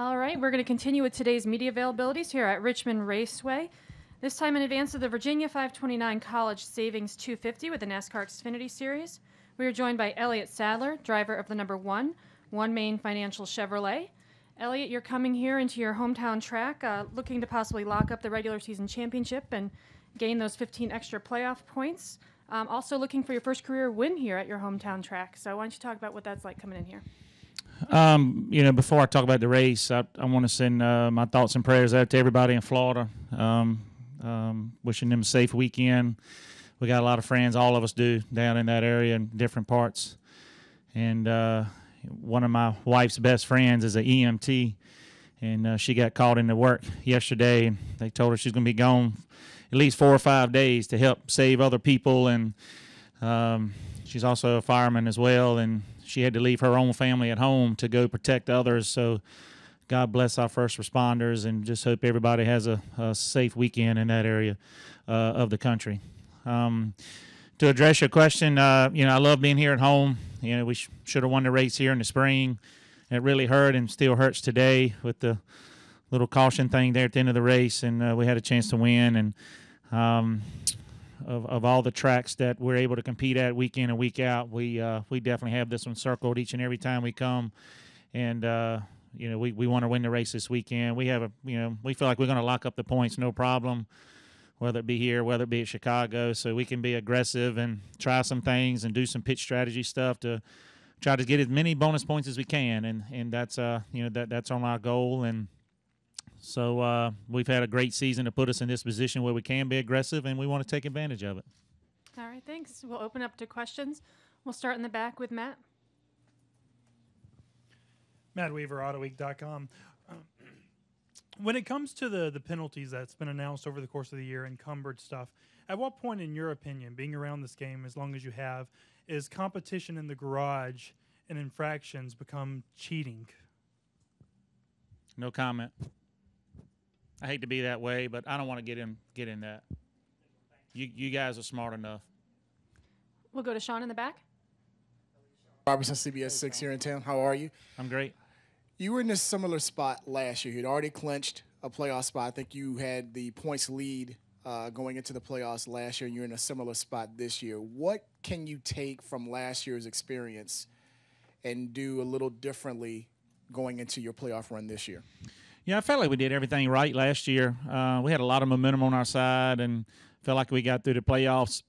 All right, we're going to continue with today's media availabilities here at Richmond Raceway. This time in advance of the Virginia 529 College Savings 250 with the NASCAR Xfinity Series. We are joined by Elliott Sadler, driver of the number 1, OneMain Financial Chevrolet. Elliott, you're coming here into your hometown track, looking to possibly lock up the regular season championship and gain those 15 extra playoff points. Also looking for your first career win here at your hometown track. So why don't you talk about what that's like coming in here? Before I talk about the race, I want to send my thoughts and prayers out to everybody in Florida. Wishing them a safe weekend. We got a lot of friends, all of us do, down in that area in different parts. And one of my wife's best friends is an EMT, and she got called into work yesterday, and they told her she's going to be gone at least 4 or 5 days to help save other people. And she's also a fireman as well, and she had to leave her own family at home to go protect others. So God bless our first responders, and just hope everybody has a safe weekend in that area of the country. To address your question, I love being here at home. We should have won the race here in the spring. It really hurt and still hurts today with the little caution thing there at the end of the race, and we had a chance to win. And of all the tracks that we're able to compete at week in and week out, we definitely have this one circled each and every time we come. And we want to win the race this weekend. We have we feel like we're going to lock up the points, no problem, whether it be here, whether it be at Chicago, so we can be aggressive and try some things and do some pitch strategy stuff to try to get as many bonus points as we can. And that's that's on our goal. And so we've had a great season to put us in this position where we can be aggressive, and we want to take advantage of it. All right, thanks. We'll open up to questions. We'll start in the back with Matt. Matt Weaver, AutoWeek.com. When it comes to the penalties that's been announced over the course of the year, encumbered stuff, at what point, in your opinion, being around this game as long as you have, is competition in the garage and infractions become cheating? No comment. I hate to be that way, but I don't want to get in that. You guys are smart enough. We'll go to Sean in the back. Robertson, CBS 6 here in town. How are you? I'm great. You were in a similar spot last year. You'd already clinched a playoff spot. I think you had the points lead going into the playoffs last year, and you're in a similar spot this year. What can you take from last year's experience and do a little differently going into your playoff run this year? Yeah, I felt like we did everything right last year. We had a lot of momentum on our side and felt like we got through the playoffs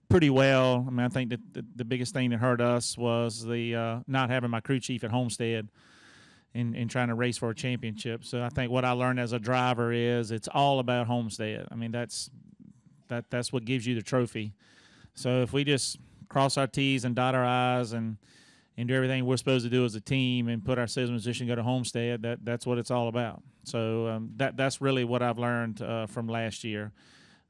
pretty well. I mean, I think that the biggest thing that hurt us was the not having my crew chief at Homestead and trying to race for a championship. So I think what I learned as a driver is it's all about Homestead. I mean, that's what gives you the trophy. So if we just cross our T's and dot our I's and do everything we're supposed to do as a team and put ourselves in a position to go to Homestead, that's what it's all about. So that's really what I've learned from last year.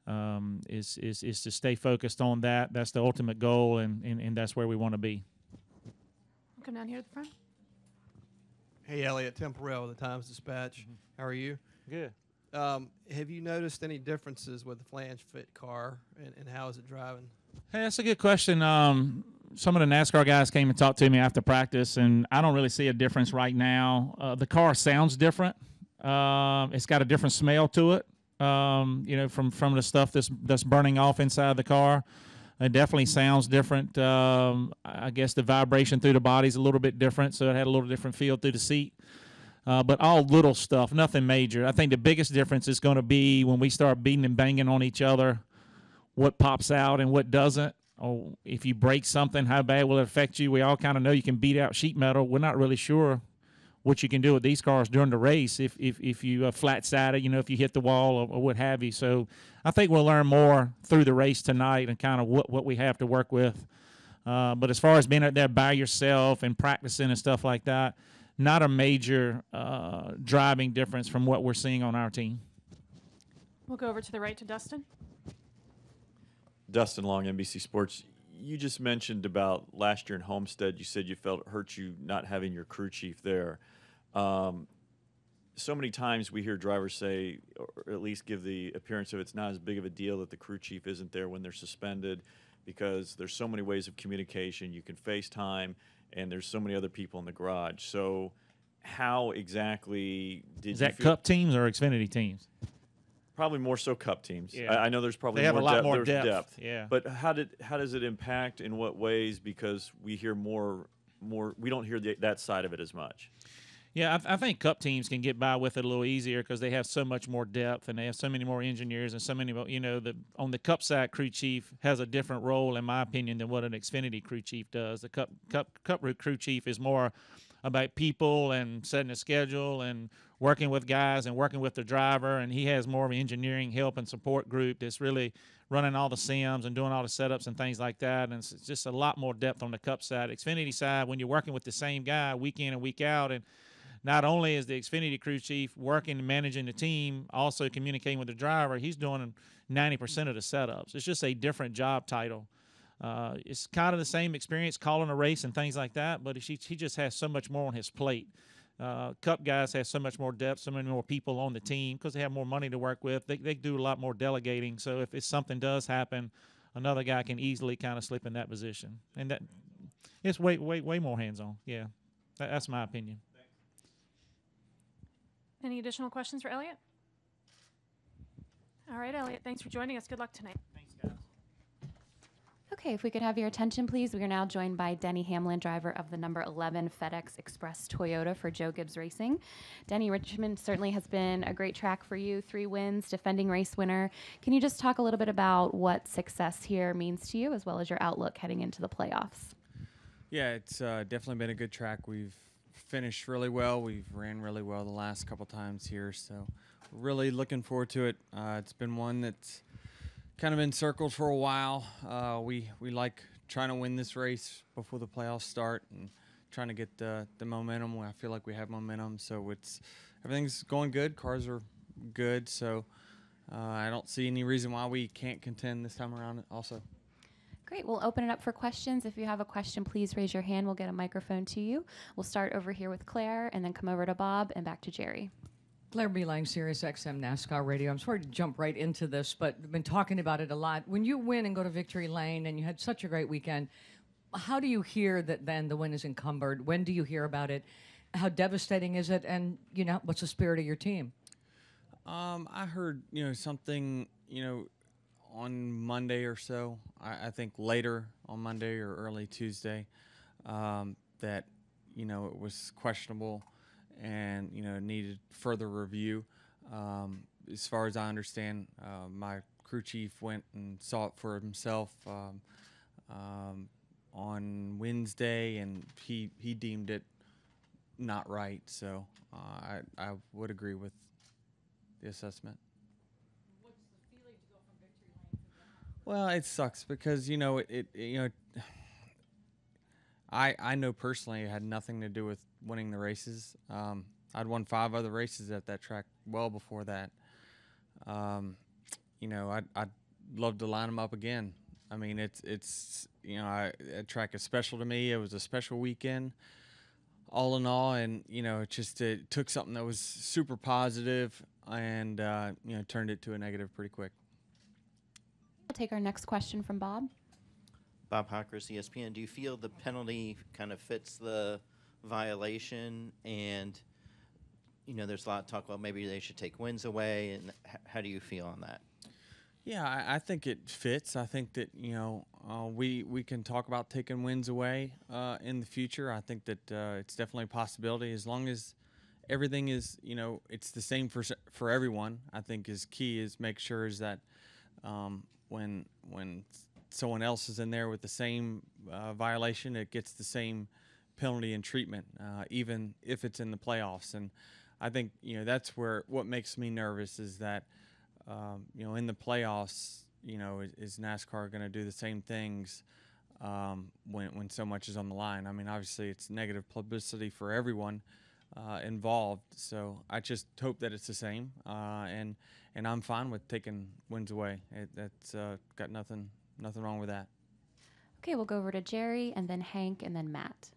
Is to stay focused on that. That's the ultimate goal, and that's where we want to be. We'll come down here at the front. Hey, Elliott, Tim Perrell with the Times-Dispatch. Mm-hmm. How are you? Good. Have you noticed any differences with the flange fit car, and how is it driving? Hey, that's a good question. Some of the NASCAR guys came and talked to me after practice, and I don't really see a difference right now. The car sounds different. It's got a different smell to it. From the stuff that's burning off inside the car. It definitely sounds different. I guess the vibration through the body is a little bit different, so it had a little different feel through the seat. But all little stuff, nothing major. I think the biggest difference is going to be when we start beating and banging on each other, what pops out and what doesn't. Or if you break something, how bad will it affect you? We all kind of know you can beat out sheet metal. We're not really sure what you can do with these cars during the race if you flat-sided, if you hit the wall or what have you. So I think we'll learn more through the race tonight and kind of what we have to work with. But as far as being out there by yourself and practicing and stuff like that, not a major driving difference from what we're seeing on our team. We'll go over to the right to Dustin. Dustin Long, NBC Sports. You just mentioned about last year in Homestead. You said you felt it hurt you not having your crew chief there. So many times we hear drivers say, or at least give the appearance of it's not as big of a deal that the crew chief isn't there when they're suspended, because there's so many ways of communication. You can FaceTime, and there's so many other people in the garage. So how exactly did Is you that feel? Cup teams or Xfinity teams? Probably more so Cup teams. Yeah. I know there's probably They have more a lot more there's depth. Yeah. But how does it impact, in what ways? Because we hear more we don't hear that side of it as much. Yeah, I think Cup teams can get by with it a little easier because they have so much more depth and they have so many more engineers and so many more. On the Cup side, crew chief has a different role, in my opinion, than what an Xfinity crew chief does. The Cup crew chief is more about people and setting a schedule and working with guys and working with the driver, and he has more of an engineering help and support group that's really running all the sims and doing all the setups and things like that. And it's just a lot more depth on the Cup side. Xfinity side, when you're working with the same guy week in and week out, and not only is the Xfinity crew chief working and managing the team, also communicating with the driver, he's doing 90% of the setups. It's just a different job title. It's kind of the same experience calling a race and things like that, but he just has so much more on his plate. Cup guys have so much more depth, so many more people on the team because they have more money to work with. They do a lot more delegating, so if something does happen, another guy can easily kind of slip in that position. And that it's way more hands-on. Yeah, that's my opinion. Any additional questions for Elliott? All right, Elliott, thanks for joining us. Good luck tonight. Thanks, guys. Okay, if we could have your attention, please. We are now joined by Denny Hamlin, driver of the number 11 FedEx Express Toyota for Joe Gibbs Racing. Denny, Richmond certainly has been a great track for you. 3 wins, defending race winner. Can you just talk a little bit about what success here means to you, as well as your outlook heading into the playoffs? Yeah, it's definitely been a good track. We've finished really well. We've ran really well the last couple times here, so really looking forward to it. It's been one that's kind of been circled for a while. We like trying to win this race before the playoffs start and trying to get the momentum. I feel like we have momentum, so everything's going good. Cars are good, so I don't see any reason why we can't contend this time around also. Great. We'll open it up for questions. If you have a question, please raise your hand. We'll get a microphone to you. We'll start over here with Claire and then come over to Bob and back to Jerry. Claire Beeline, Sirius XM NASCAR Radio. I'm sorry to jump right into this, but I've been talking about it a lot. When you win and go to victory lane and you had such a great weekend, how do you hear that then the win is encumbered? When do you hear about it? How devastating is it? And, what's the spirit of your team? I heard, something, on Monday or so, I think later on Monday or early Tuesday, that, it was questionable and, needed further review. As far as I understand, my crew chief went and saw it for himself on Wednesday, and he deemed it not right. So I would agree with the assessment. Well, it sucks because I know personally it had nothing to do with winning the races. I'd won 5 other races at that track well before that. I'd love to line them up again. I mean, it's that track is special to me. It was a special weekend, all in all, and it took something that was super positive and turned it to a negative pretty quick. We'll take our next question from Bob. Bob Hockers, ESPN. Do you feel the penalty kind of fits the violation? And, there's a lot of talk about maybe they should take wins away. And how do you feel on that? Yeah, I think it fits. I think that, we can talk about taking wins away in the future. I think that it's definitely a possibility as long as everything is, it's the same for everyone. I think is key is make sure is that when someone else is in there with the same violation, it gets the same penalty and treatment, even if it's in the playoffs. And I think that's what makes me nervous is that in the playoffs, is NASCAR going to do the same things when so much is on the line? I mean, obviously it's negative publicity for everyone involved. So I just hope that it's the same, and I'm fine with taking wins away. That's got nothing wrong with that. Okay, we'll go over to Jerry and then Hank and then Matt.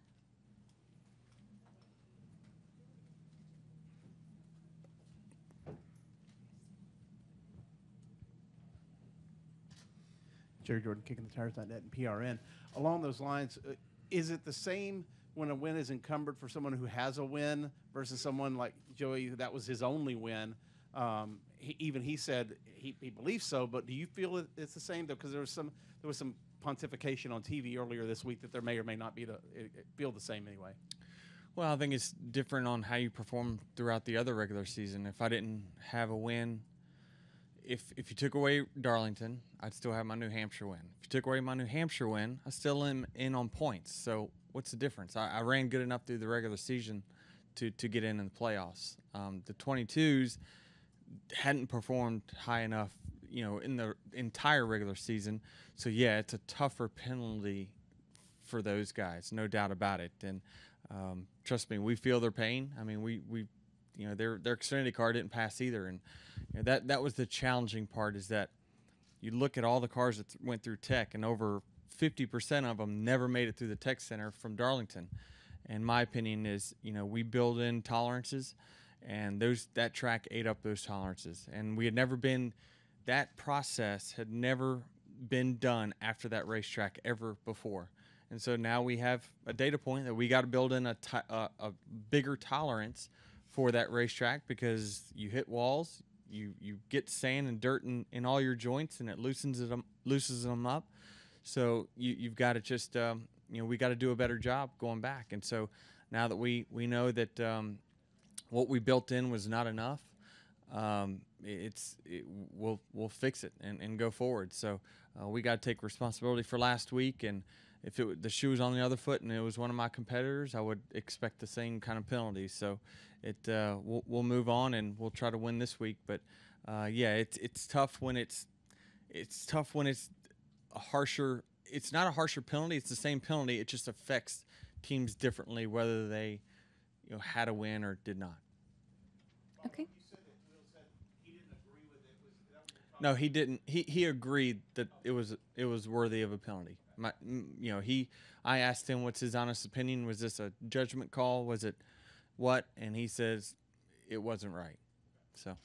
Jerry Jordan, KickingTheTires.net and PRN. Along those lines, is it the same when a win is encumbered for someone who has a win versus someone like Joey, that was his only win. He said he believes so, but do you feel it's the same? Because there was some pontification on TV earlier this week that there may or may not be feel the same anyway. Well, I think it's different on how you perform throughout the other regular season. If I didn't have a win, if you took away Darlington, I'd still have my New Hampshire win. If you took away my New Hampshire win, I still am in on points. So what's the difference? I ran good enough through the regular season to get in the playoffs. The 22s hadn't performed high enough, in the entire regular season. So yeah, it's a tougher penalty for those guys, no doubt about it. And trust me, we feel their pain. I mean, we their Xfinity car didn't pass either, and that was the challenging part. Is that you look at all the cars that went through Tech, and over 50% of them never made it through the Tech Center from Darlington. And my opinion is, we build in tolerances, and that track ate up those tolerances. And we had never been, that process had never been done after that racetrack ever before. And so now we have a data point that we got to build in a bigger tolerance for that racetrack, because you hit walls, you get sand and dirt in all your joints, and it loosens them up. So you've got to just we got to do a better job going back. And so now that we know that what we built in was not enough, we'll fix it and go forward. So we got to take responsibility for last week, and if the shoe was on the other foot and it was one of my competitors, I would expect the same kind of penalties. So we'll move on, and we'll try to win this week. But it's tough when it's a harsher. It's not a harsher penalty. It's the same penalty. It just affects teams differently, whether they had a win or did not. Okay. No, he didn't. He agreed that it was worthy of a penalty. I asked him what's his honest opinion. Was this a judgment call? Was it what? And he says it wasn't right. So.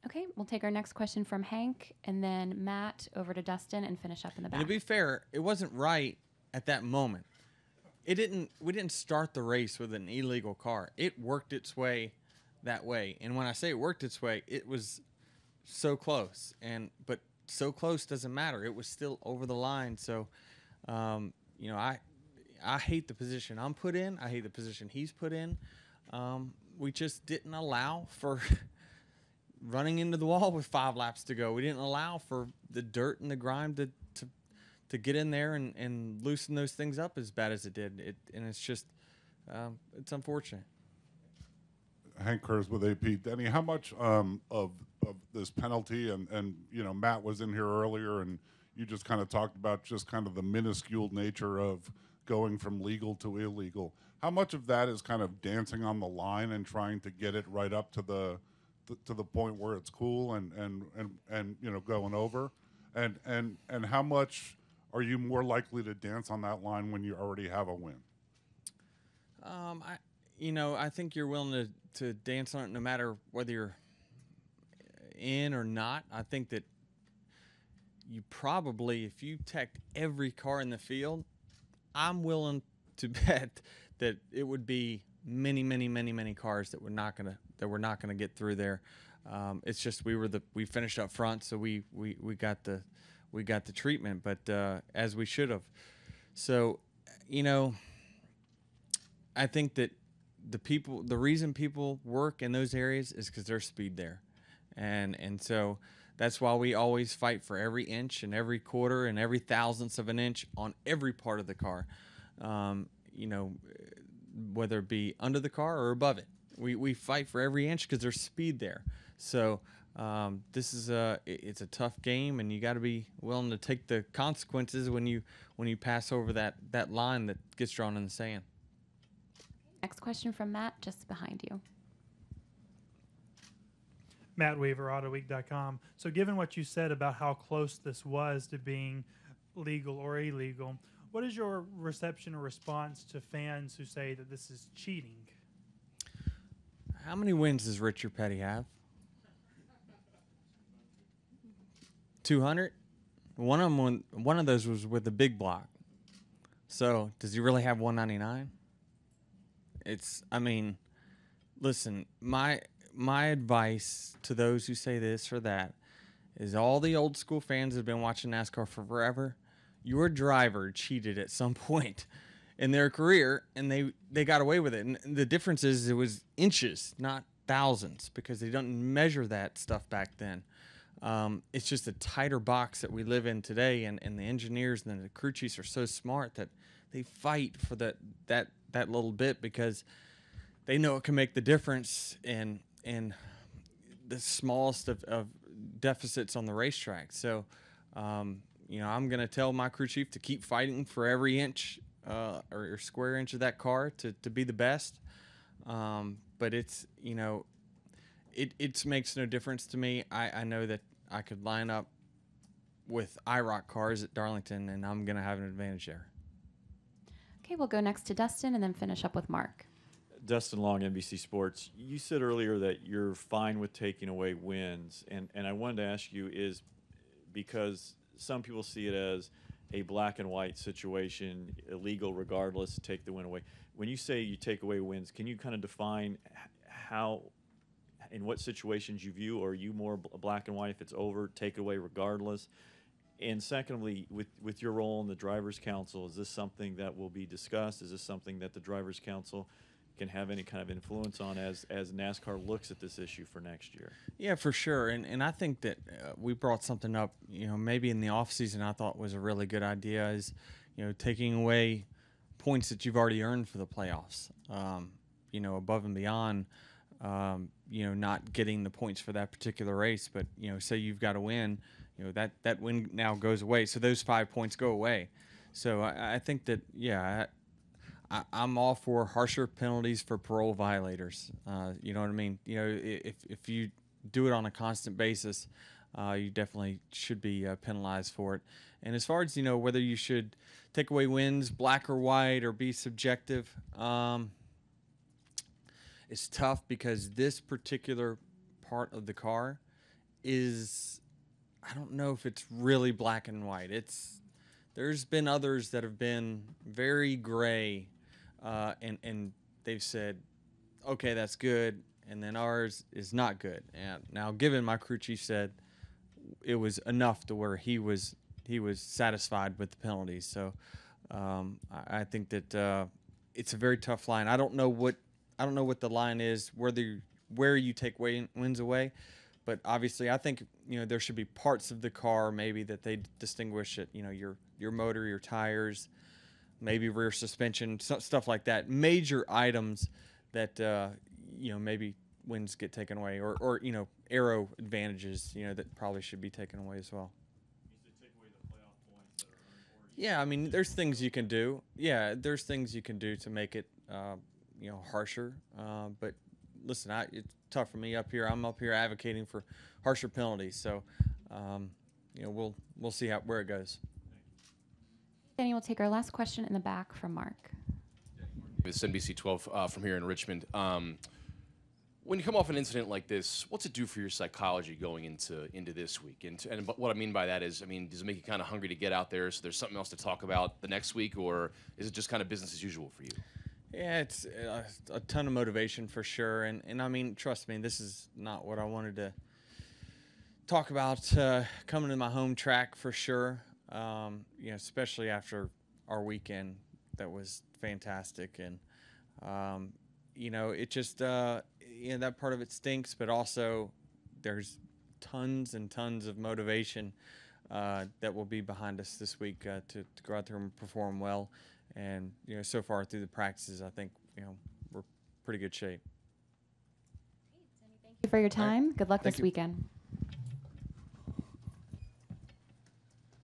Okay, we'll take our next question from Hank, and then Matt over to Dustin, and finish up in the back. And to be fair, it wasn't right at that moment. We didn't start the race with an illegal car. It worked its way that way. And when I say it worked its way, it was so close. But so close doesn't matter. It was still over the line. So, I hate the position I'm put in. I hate the position he's put in. We just didn't allow for running into the wall with 5 laps to go. We didn't allow for the dirt and the grime to get in there and loosen those things up as bad as it did. And it's just, it's unfortunate. Hank Kurz with AP. Denny, how much of this penalty, and Matt was in here earlier, and you just kind of talked about just kind of the minuscule nature of going from legal to illegal. How much of that is kind of dancing on the line and trying to get it right up to the point where it's cool and going over, and how much are you more likely to dance on that line when you already have a win? I think you're willing to dance on it no matter whether you're in or not. I think that you probably, if you checked every car in the field, I'm willing to bet that it would be many cars that we're not gonna get through there. It's just we finished up front, so we got the treatment, but as we should have. So, I think that the reason people work in those areas is because there's speed there, and so that's why we always fight for every inch and every quarter and every thousandth of an inch on every part of the car. Whether it be under the car or above it. We fight for every inch because there's speed there. So this is it's a tough game, and you got to be willing to take the consequences when you pass over that line that gets drawn in the sand. Next question from Matt, just behind you. Matt Weaver, AutoWeek.com. So given what you said about how close this was to being legal or illegal, what is your reception or response to fans who say that this is cheating? How many wins does Richard Petty have? 200? One of those was with the big block. So does he really have 199? I mean, listen, my advice to those who say this or that is all the old school fans that have been watching NASCAR for forever. Your driver cheated at some point in their career, and they got away with it. And the difference is it was inches, not thousands, because they don't measure that stuff back then. It's just a tighter box that we live in today, and the engineers and the crew chiefs are so smart that they fight for that little bit because they know it can make the difference in the smallest of deficits on the racetrack. So, you know, I'm going to tell my crew chief to keep fighting for every inch or square inch of that car to be the best. But it's, you know, it makes no difference to me. I know that I could line up with IROC cars at Darlington, and I'm going to have an advantage there. Okay, we'll go next to Dustin and then finish up with Mark. Dustin Long, NBC Sports. You said earlier that you're fine with taking away wins, and I wanted to ask you is because some people see it as a black and white situation, illegal regardless, to take the win away. When you say you take away wins, can you kind of define how, in what situations you view, or are you more black and white if it's over, take it away regardless? And secondly, with your role in the Drivers' Council, is this something that will be discussed? Is this something that the Drivers' Council can have any kind of influence on as NASCAR looks at this issue for next year? Yeah, for sure. And I think that we brought something up, you know, maybe in the offseason I thought was a really good idea is, you know, taking away points that you've already earned for the playoffs, you know, above and beyond, you know, not getting the points for that particular race. But, you know, say you've got to win, you know, that win now goes away. So those 5 points go away. So I think that, yeah, I'm all for harsher penalties for parole violators. You know what I mean? You know, if you do it on a constant basis, you definitely should be penalized for it. And as far as, you know, whether you should take away wins, black or white, or be subjective, it's tough because this particular part of the car is, I don't know if it's really black and white. There's been others that have been very gray. And they've said, okay, that's good, and then ours is not good. And now, given my crew chief said it was enough to where he was satisfied with the penalties. So I think that it's a very tough line. I don't know what the line is, where you take wins away, but obviously I think, you know, there should be parts of the car maybe that they distinguish it. You know, your motor, your tires, maybe rear suspension, stuff like that. Major items that, you know, maybe wins get taken away, or you know, aero advantages, you know, that probably should be taken away as well. Yeah, I mean, there's things you can do. Yeah, there's things you can do to make it, you know, harsher. But listen, it's tough for me up here. I'm up here advocating for harsher penalties. So, you know, we'll see where it goes. Denny, we'll take our last question in the back from Mark. It's NBC 12 from here in Richmond. When you come off an incident like this, what's it do for your psychology going into this week? And what I mean by that is, I mean, does it make you kind of hungry to get out there so there's something else to talk about the next week, or is it just kind of business as usual for you? Yeah, it's a ton of motivation for sure. And I mean, trust me, this is not what I wanted to talk about coming to my home track for sure. You know, especially after our weekend that was fantastic, and you know, it just you know, that part of it stinks, but also there's tons and tons of motivation that will be behind us this week to go out there and perform well. And you know, so far through the practices, I think, you know, we're pretty good shape. Thank you for your time. Good luck Thank this you. weekend.